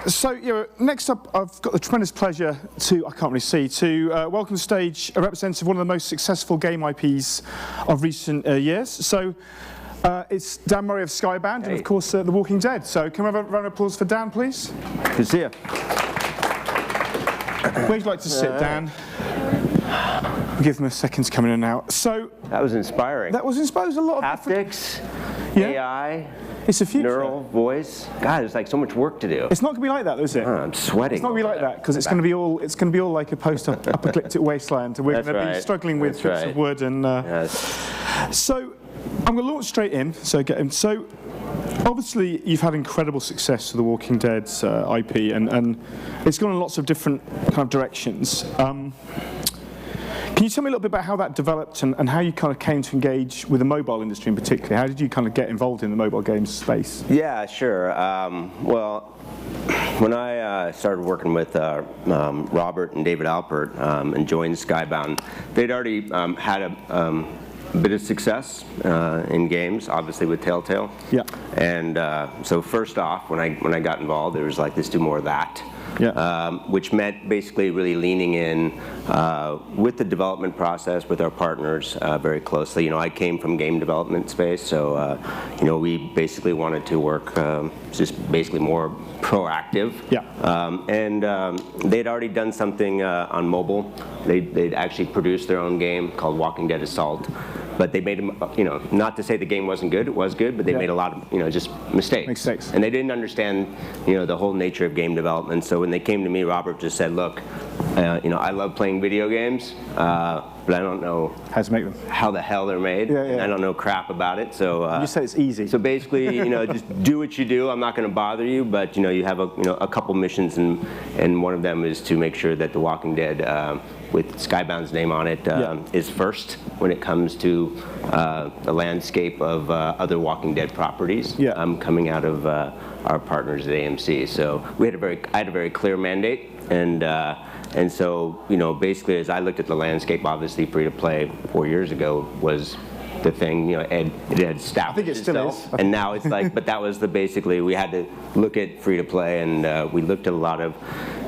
So, next up, I've got the tremendous pleasure to, I can't really see, to welcome to the stage a representative of one of the most successful game IPs of recent years. So, it's Dan Murray of Skybound, and of course, The Walking Dead. So, can we have a round of applause for Dan, please? Good to see you. Where would you like to sit, Dan? We'll give them a second to come in and out. So, that was inspiring. That was inspiring. A lot of haptics, AI. It's a future. Neural voice. God, there's like so much work to do. It's not going to be like that, though, is it? I'm sweating. It's not going to be like that because it's going to be all. It's going to be all like a post-apocalyptic wasteland. We're going to be struggling with bits of wood and. So, I'm going to launch straight in. So get in. So, obviously, you've had incredible success with The Walking Dead's IP, and it's gone in lots of different kind of directions. Can you tell me a little bit about how that developed and how you kind of came to engage with the mobile industry in particular? How did you kind of get involved in the mobile games space? Yeah, sure. Well, when I started working with Robert and David Alpert and joined Skybound, they'd already had a bit of success in games, obviously with Telltale. Yeah. And so first off, when I got involved, there was like, let's do more of that. Yeah. Which meant basically really leaning in with the development process with our partners very closely. I came from game development space, so we basically wanted to work just basically more proactive. Yeah. And they'd already done something on mobile. They'd actually produced their own game called Walking Dead Assault. But they made, not to say the game wasn't good, it was good, but they made a lot of, just mistakes. And they didn't understand, the whole nature of game development. So when they came to me, Robert just said, look, I love playing video games, but I don't know how to make them, how the hell they're made. And I don't know crap about it. So you said it's easy. So basically, just do what you do. I'm not going to bother you, but you have a couple missions, and one of them is to make sure that The Walking Dead, with Skybound's name on it, is first when it comes to the landscape of other Walking Dead properties coming out of our partners at AMC. So I had a very clear mandate, and so basically as I looked at the landscape, obviously free to play 4 years ago was the thing. It had established itself, and now it's like. But that was basically we had to look at free to play, and we looked at a lot of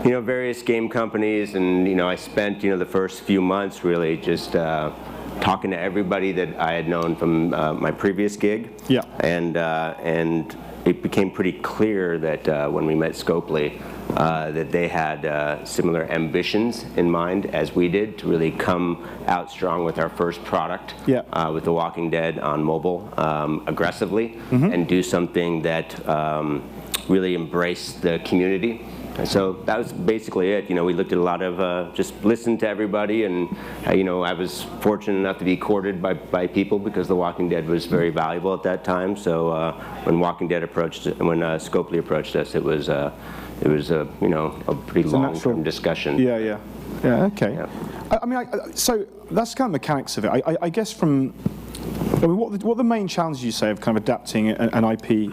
various game companies, and I spent the first few months really just talking to everybody that I had known from my previous gig. Yeah. And it became pretty clear that when we met Scopely, that they had similar ambitions in mind as we did to really come out strong with our first product, with The Walking Dead on mobile aggressively, and do something that really embraced the community. And so that was basically it. We looked at a lot of, just listened to everybody, and I was fortunate enough to be courted by people because The Walking Dead was very valuable at that time. So when Scopely approached us, it was a pretty long-term discussion. Yeah. Okay. Yeah. So that's kind of mechanics of it. I guess what are the main challenges you say of kind of adapting an IP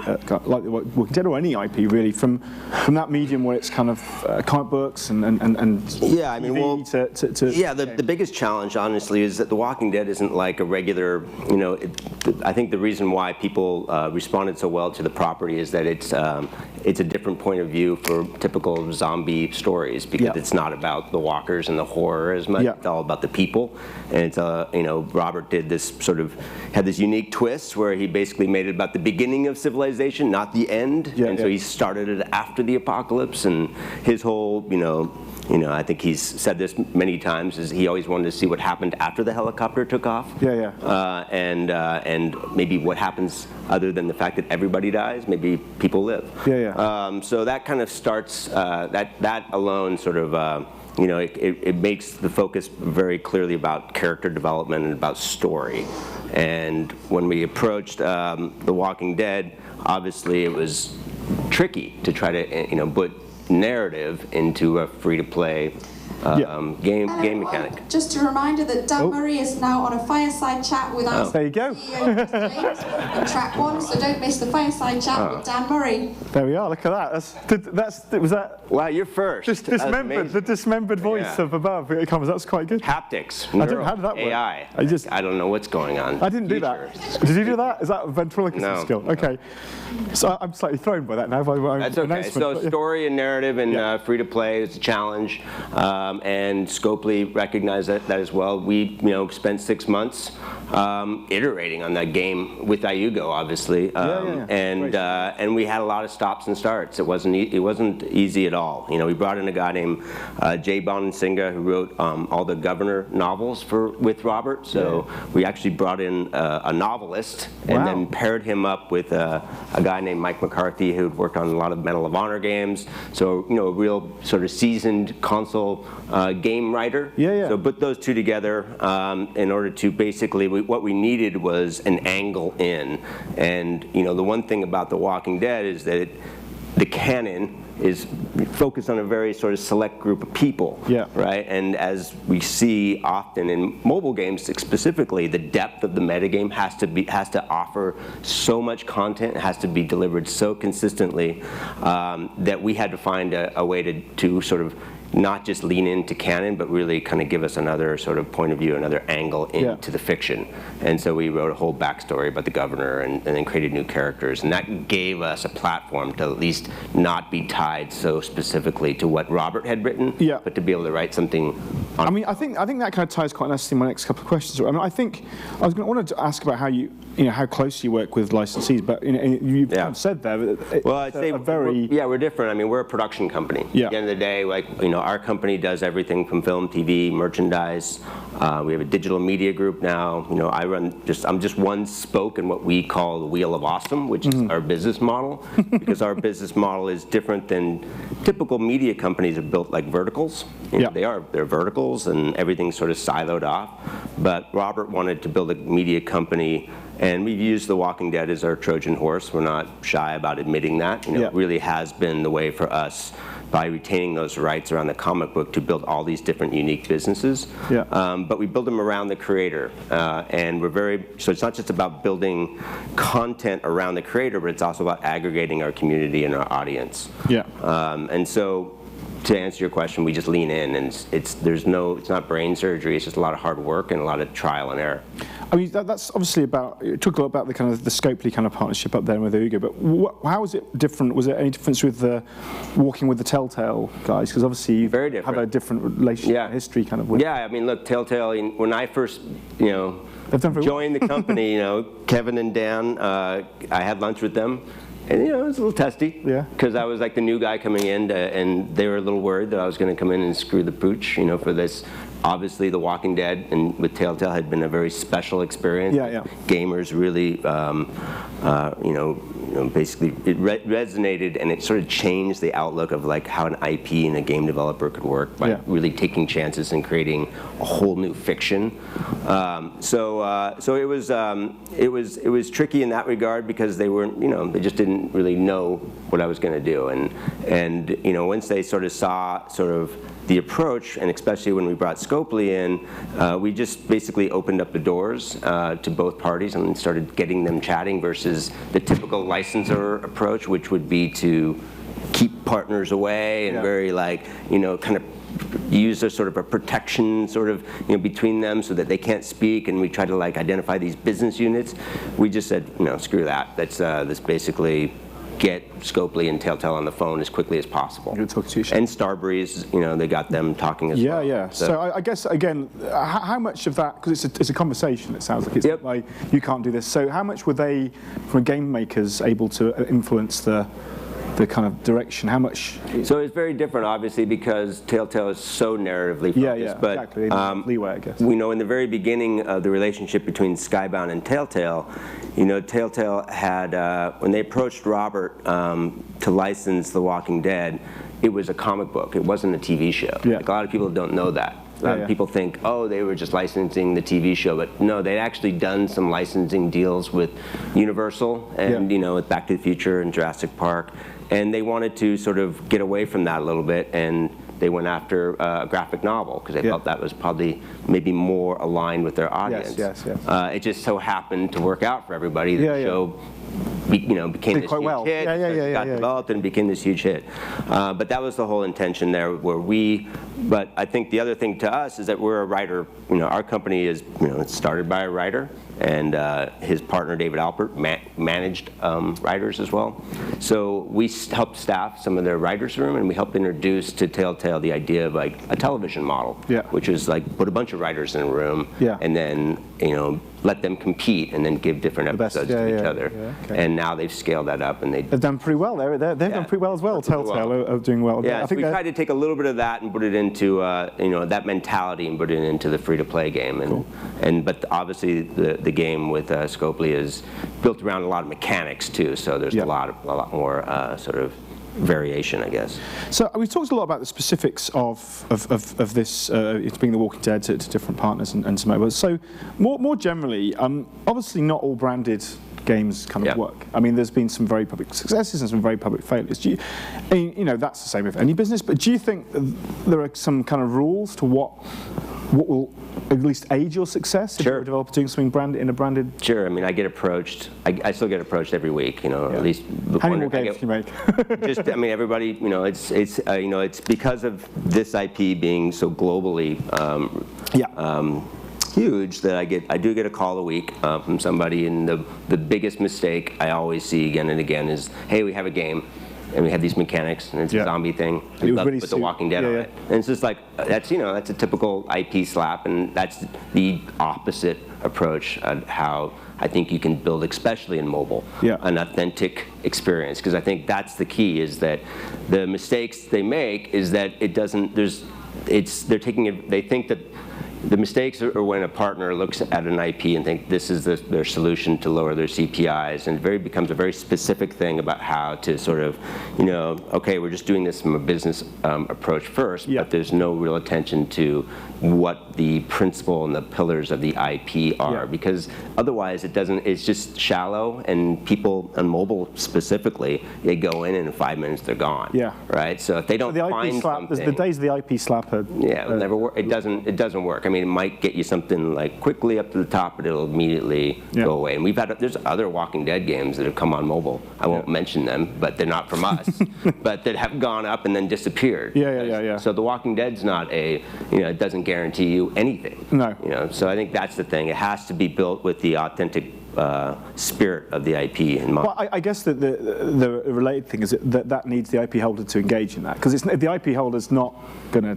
like The Walking Dead or any IP really from that medium where it's kind of comic books and yeah, the biggest challenge honestly is that The Walking Dead isn't like a regular I think the reason why people responded so well to the property is that it's a different point of view for typical zombie stories because it's not about the walkers and the horror as much. It's all about the people, and it's Robert did this had this unique twist where he basically made it about the beginning of civilization, not the end. So he started it after the apocalypse, and his whole I think he's said this many times, is he always wanted to see what happened after the helicopter took off. And maybe what happens other than the fact that everybody dies, maybe people live. So that kind of starts, that alone sort of, it makes the focus very clearly about character development and about story. And when we approached The Walking Dead, obviously it was tricky to try to, put narrative into a free-to-play game mechanic. Just a reminder that Dan Murray is now on a fireside chat with our There you go. CEO in track 1, so don't miss the fireside chat with Dan Murray. There we are. Look at that. Was that? Wow, you're first. The dismembered voice of above. It comes. That's quite good. Haptics. How did that work? AI. I don't know what's going on. I didn't do that. Did you do that? Is that a ventriloquist skill? Okay. So I'm slightly thrown by that now. That's okay. So story and narrative and free to play is a challenge, and Scopely recognized that as well. We spent 6 months iterating on that game with Iugo, obviously, and we had a lot of stops and starts. It wasn't easy at all. We brought in a guy named Jay Bonansinga who wrote all the Governor novels with Robert. So we actually brought in a novelist and then paired him up with a guy named Mike McCarthy who'd worked on a lot of Medal of Honor games. So a real sort of seasoned console game writer. So put those two together in order to basically, what we needed was an angle in. And the one thing about The Walking Dead is that the canon is focused on a very sort of select group of people, right? And as we see often in mobile games specifically, the depth of the metagame has to offer so much content, it has to be delivered so consistently that we had to find a way to sort of not just lean into canon, but really kind of give us another sort of point of view, another angle into the fiction. And so we wrote a whole backstory about the governor and then created new characters. And that gave us a platform to at least not be tied so specifically to what Robert had written, but to be able to write something on. I think that kind of ties quite nicely to my next couple of questions. I think I wanted to ask about how how close you work with licensees, but you kind of said there. Well, I'd say we're different. We're a production company. At the end of the day, our company does everything from film, TV, merchandise. We have a digital media group now. I'm just one spoke in what we call the Wheel of Awesome, which is our business model, because our business model is different than typical media companies are built like verticals. They're verticals and everything's sort of siloed off. But Robert wanted to build a media company, and we've used The Walking Dead as our Trojan horse. We're not shy about admitting that. It really has been the way for us, by retaining those rights around the comic book, to build all these different unique businesses. But we build them around the creator, and so it's not just about building content around the creator, but it's also about aggregating our community and our audience. And so, to answer your question, we just lean in, and it's not brain surgery. It's just a lot of hard work and a lot of trial and error. That's obviously you talk a lot about the kind of the Scopely kind of partnership up there with Iugo, but how was it different? Was there any difference with working with the Telltale guys? Because obviously you have a different relationship history kind of with. Look, Telltale, when I first joined the company, Kevin and Dan, I had lunch with them. And it was a little testy, because I was like the new guy coming in, and they were a little worried that I was going to come in and screw the pooch, for this. Obviously, The Walking Dead and with Telltale had been a very special experience. Gamers really, basically it resonated, and it sort of changed the outlook of like how an IP and a game developer could work by really taking chances and creating a whole new fiction. So it was tricky in that regard, because they weren't, they just didn't really know what I was going to do, and once they sort of saw the approach, and especially when we brought Scopely in, we just basically opened up the doors to both parties and started getting them chatting, versus the typical licensor approach, which would be to keep partners away and very kind of use a sort of a protection between them so that they can't speak, and we try to identify these business units. We just said, screw that. Let's basically get Scopely and Telltale on the phone as quickly as possible. Good talk to you. And Starbreeze, they got them talking as well. So I guess, again, how much of that, because it's a conversation, it sounds like, it's like, you can't do this. So how much were they, from game makers, able to influence the kind of direction? How much? So it's very different, obviously, because Telltale is so narratively focused. But exactly. Leeway, I guess. We know in the very beginning of the relationship between Skybound and Telltale, Telltale had, when they approached Robert to license The Walking Dead, it was a comic book. It wasn't a TV show. A lot of people don't know that. A lot of people think, oh, they were just licensing the TV show, but no, they'd actually done some licensing deals with Universal and with Back to the Future and Jurassic Park, and they wanted to sort of get away from that a little bit and they went after a graphic novel because they felt that was probably maybe more aligned with their audience. Yes. It just so happened to work out for everybody. The show became this huge hit. Got developed and became this huge hit. But that was the whole intention there. But I think the other thing to us is that we're a writer. Our company is it's started by a writer, and his partner David Alpert managed writers as well. So we helped staff some of their writers' room, and we helped introduce to Telltale the idea of like a television model, which is like put a bunch of writers in a room, and then let them compete, and then give different episodes to each other. And now they've scaled that up, and they've done pretty well. They've done pretty well as well. Telltale are doing well. Yeah, so we tried to take a little bit of that and put it into that mentality and put it into the free-to-play game. But obviously the game with Scopely is built around a lot of mechanics too. So there's a lot more sort of variation, I guess. So we've talked a lot about the specifics of this, it's being The Walking Dead to different partners and some others. So more generally, obviously not all branded games kind of work. I mean, there's been some very public successes and some very public failures. That's the same with any business, but do you think there are some kind of rules to what will at least aid your success if you're a developer doing something in a branded? Sure. I mean, I get approached. I still get approached every week. At least. How many more games can you make? Everybody. It's because of this IP being so globally. Huge that I do get a call a week from somebody, and the biggest mistake I always see again and again is, hey, we have a game and we have these mechanics and it's a zombie thing with The Walking Dead on it. And it's just like that's a typical IP slap, and that's the opposite approach of how I think you can build, especially in mobile, an authentic experience, because I think that's the key, is that the mistakes they make is that they think that the mistakes are when a partner looks at an IP and think this is their solution to lower their CPIs, and it becomes a very specific thing about how to sort of, okay, we're just doing this from a business approach first, but there's no real attention to what the principle and the pillars of the IP are, because otherwise it's just shallow, and people on mobile specifically, they go in and in 5 minutes they're gone. Right? So if they don't find something, the days of the IP slap are it'll never work. It doesn't work. I mean, it might get you something like quickly up to the top, but it'll immediately go away. And there's other Walking Dead games that have come on mobile. I won't mention them, but they're not from us, but that have gone up and then disappeared. So The Walking Dead's not it doesn't guarantee you anything. No. So I think that's the thing. It has to be built with the authentic spirit of the IP in mind. Well, I guess that the related thing is that needs the IP holder to engage in that, because the IP holder's not going to.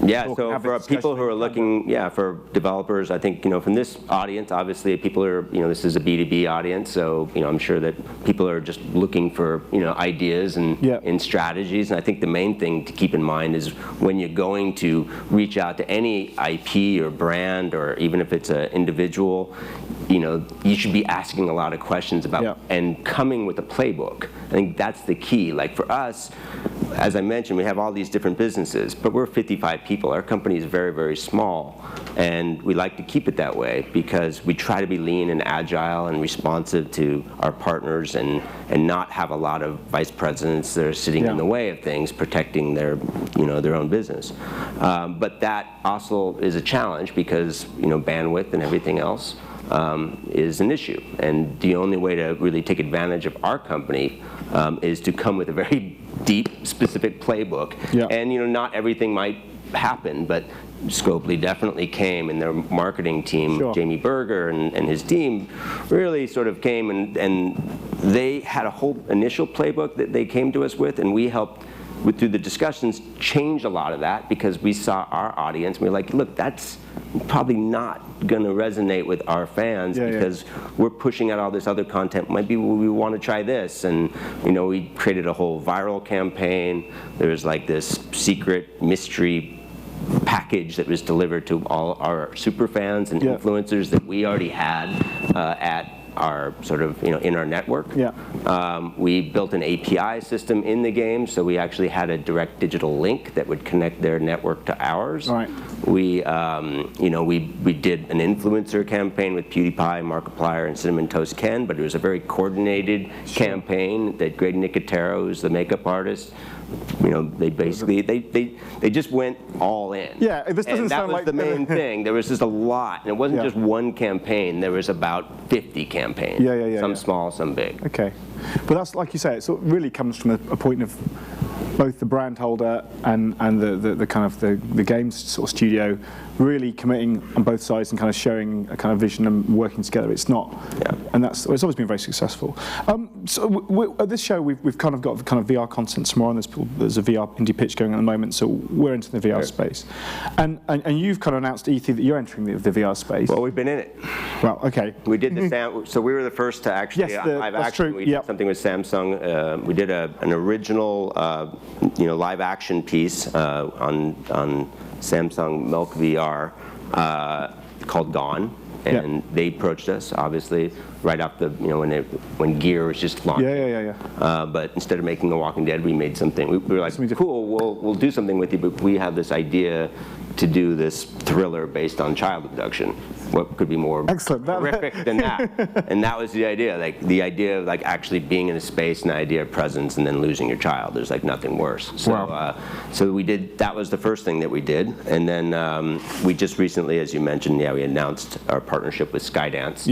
So for people who are looking, for developers, I think, from this audience, obviously people are, this is a B2B audience, so, I'm sure that people are just looking for, ideas and strategies, and I think the main thing to keep in mind is when you're going to reach out to any IP or brand, or even if it's an individual, you should be asking a lot of questions about and coming with a playbook. I think that's the key. Like for us, as I mentioned, we have all these different businesses, but we're 55 people. Our company is very, very small, and we like to keep it that way because we try to be lean and agile and responsive to our partners, and not have a lot of vice presidents that are sitting in the way of things, protecting their own business. But that also is a challenge because bandwidth and everything else is an issue, and the only way to really take advantage of our company is to come with a very deep, specific playbook. And not everything might happen, but Scopely definitely came, and their marketing team, Jamie Berger and his team, really sort of came and they had a whole initial playbook that they came to us with, and we helped through the discussions change a lot of that, because we saw our audience and we were like, look, that's probably not going to resonate with our fans because we're pushing out all this other content. Maybe we want to try this, and we created a whole viral campaign. There was like this secret mystery package that was delivered to all our super fans and influencers that we already had at our sort of, in our network. We built an API system in the game, so we actually had a direct digital link that would connect their network to ours. We, we did an influencer campaign with PewDiePie, Markiplier, and Cinnamon Toast Ken, but it was a very coordinated campaign that Greg Nicotero, who's the makeup artist, they basically they just went all in. Yeah, this doesn't and that sound was like the main thing. There was just a lot, and it wasn't just one campaign. There was about 50 campaigns. Some small, some big. Okay, but that's like you say. It sort of really comes from a point of both the brand holder and the kind of the games sort of studio really committing on both sides and kind of showing a kind of vision and working together. It's not, and it's always been very successful. So at this show we've kind of got kind of VR content tomorrow, and there's a VR indie pitch going on at the moment, so we're into the VR space, and you've kind of announced ET that you're entering the VR space. Well, we've been in it. Well, okay. We did so we were the first to actually live action. We did something with Samsung. We did an original live action piece on Samsung Milk VR called Gone, and they approached us obviously right off the when Gear was just launching. But instead of making The Walking Dead, we made something. We were like, cool, we'll do something with you, but we have this idea to do this thriller based on child abduction. What could be more horrific than that? And that was the idea, the idea of actually being in a space and the idea of presence and then losing your child. There's nothing worse. So, so we did. That was the first thing that we did, and then we just recently, as you mentioned, we announced our partnership with Skydance,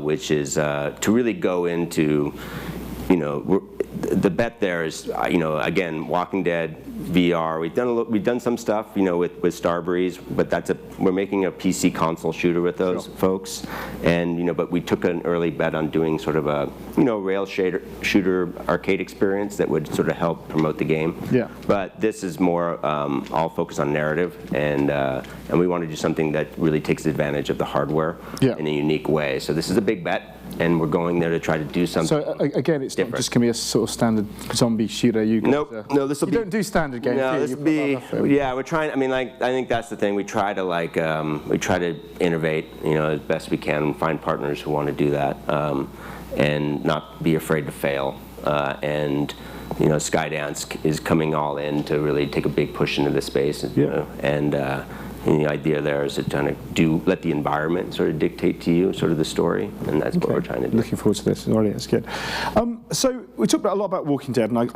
which is to really go into, the bet there is, again, Walking Dead, VR. We've done some stuff, with Starbreeze, but we're making a PC console shooter with those folks, and but we took an early bet on doing sort of a rail shooter arcade experience that would sort of help promote the game. But this is more all focused on narrative, and we want to do something that really takes advantage of the hardware in a unique way. So this is a big bet, and we're going there to try to do something. So again, it's different. Not just going to be a sort of standard zombie shooter. No, this will be. You don't do standard games. No, this will be. We're trying. I mean, I think that's the thing. We try to innovate, as best we can, and find partners who want to do that, and not be afraid to fail. And Skydance is coming all in to really take a big push into this space, and the idea there is to kind of let the environment sort of dictate to you sort of the story, and that's what we're trying to do. Looking forward to this. Already, that's good. So we talked a lot about Walking Dead, and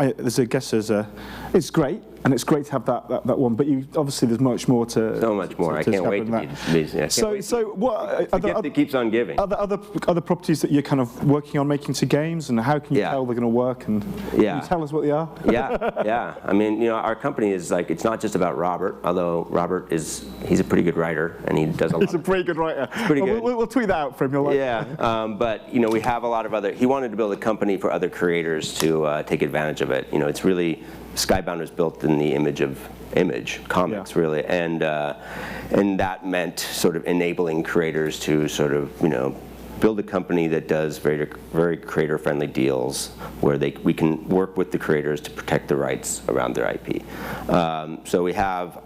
it's great, and it's great to have that one. But obviously there's much more to. So much more. I can't wait to be busy. So what? The gift that keeps on giving. Are there other properties that you're kind of working on making to games, and how can you tell they're going to work? And can you tell us what they are? I mean, our company is it's not just about Robert, although Robert he's a pretty good writer, and he does a lot. He's a pretty good writer. Pretty good. We'll tweet that out for him. But we have a lot of other. He wanted to build a company for other creators to take advantage of it. It's really Skybound was built in the image of comics, really, and that meant sort of enabling creators to sort of build a company that does very, very creator-friendly deals where we can work with the creators to protect the rights around their IP. So we have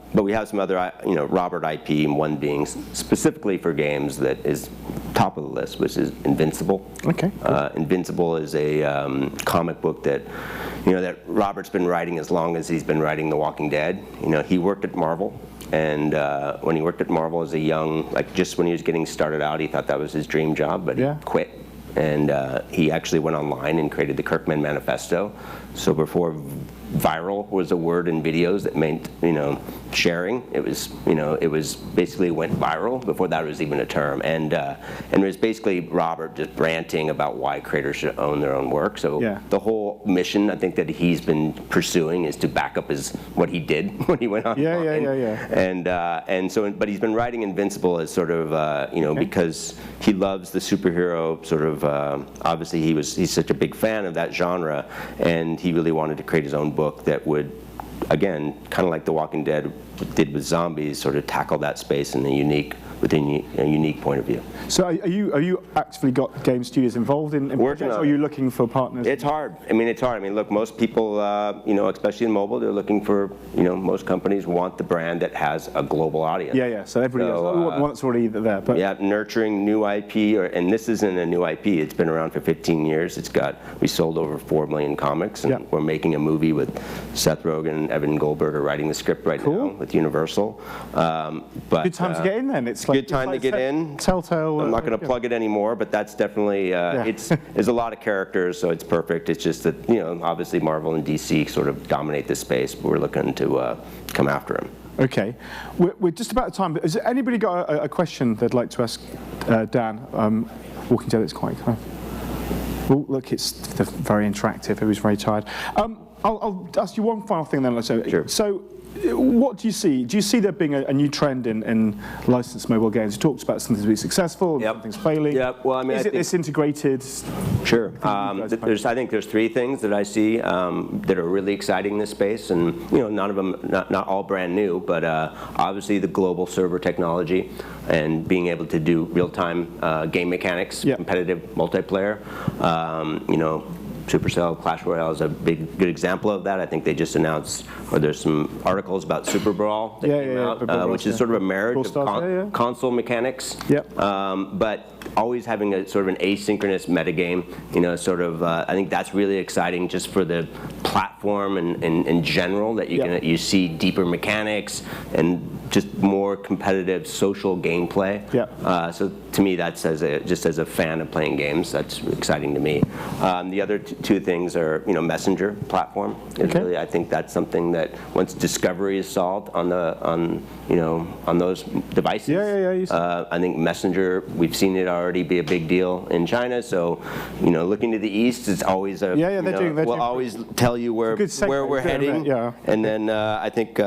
some other, Robert IP, one being specifically for games that is top of the list, which is Invincible. Okay. Invincible is a comic book that Robert's been writing as long as he's been writing The Walking Dead. He worked at Marvel. And when he worked at Marvel as a young, just when he was getting started out, he thought that was his dream job, but he quit. And he actually went online and created the Kirkman Manifesto. So before viral was a word in videos that meant, sharing, it was basically went viral before that was even a term. And it was basically Robert just ranting about why creators should own their own work. So the whole mission, I think, that he's been pursuing is to back up what he did when he went on. And so, but he's been writing Invincible as sort of, because he loves the superhero sort of, obviously he's such a big fan of that genre, and he really wanted to create his own book that would, again, kind of like The Walking Dead did with zombies, sort of tackle that space in a unique point of view. So are you actively got game studios involved in projects, or are you looking for partners? It's hard. I mean, look, most people, especially in mobile, they're looking for, most companies want the brand that has a global audience. So everybody has one that's already there. But nurturing new IP, and this isn't a new IP. It's been around for 15 years. We sold over 4 million comics, and we're making a movie with Seth Rogen and Evan Goldberg are writing the script right now with Universal. Good time to get in then. It's good time to get in. Telltale. I'm not going to plug it anymore, but that's definitely, there's a lot of characters, so it's perfect. It's just that, obviously Marvel and DC sort of dominate this space, but we're looking to come after them. Okay. We're just about time, but has anybody got a question they'd like to ask Dan? Walking Dead is quite kind of, well, look, it's very interactive. It was very tired. I'll ask you one final thing then. Sure. So, what do you see? Do you see there being a new trend in licensed mobile games? You talked about something to be successful, and something's failing. Yeah. Well, I mean, is it this integrated? Sure. I think there's three things that I see that are really exciting in this space, and none of them, not all brand new, but obviously the global server technology and being able to do real-time game mechanics, competitive multiplayer. Supercell Clash Royale is a good example of that. I think they just announced, or there's some articles about Super Brawl that came out, which is sort of a marriage of console mechanics, but always having a sort of an asynchronous metagame. I think that's really exciting just for the platform and in general, that you see deeper mechanics and just more competitive social gameplay. So to me, that's just as a fan of playing games, that's exciting to me. The other two things are, Messenger platform. Really, I think that's something that once discovery is solved on those devices, I think Messenger, we've seen it already be a big deal in China. So, looking to the east, it's always we'll always tell you where we're heading. And then I think.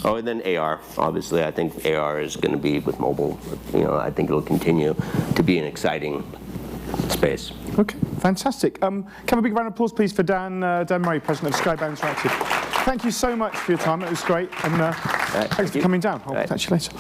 And then AR, obviously. I think AR is going to be with mobile. I think it'll continue to be an exciting space. Okay, fantastic. Can I have a big round of applause, please, for Dan Murray, President of Skybound Interactive. Thank you so much for your time. It was great. And thanks for coming down. I'll catch you later.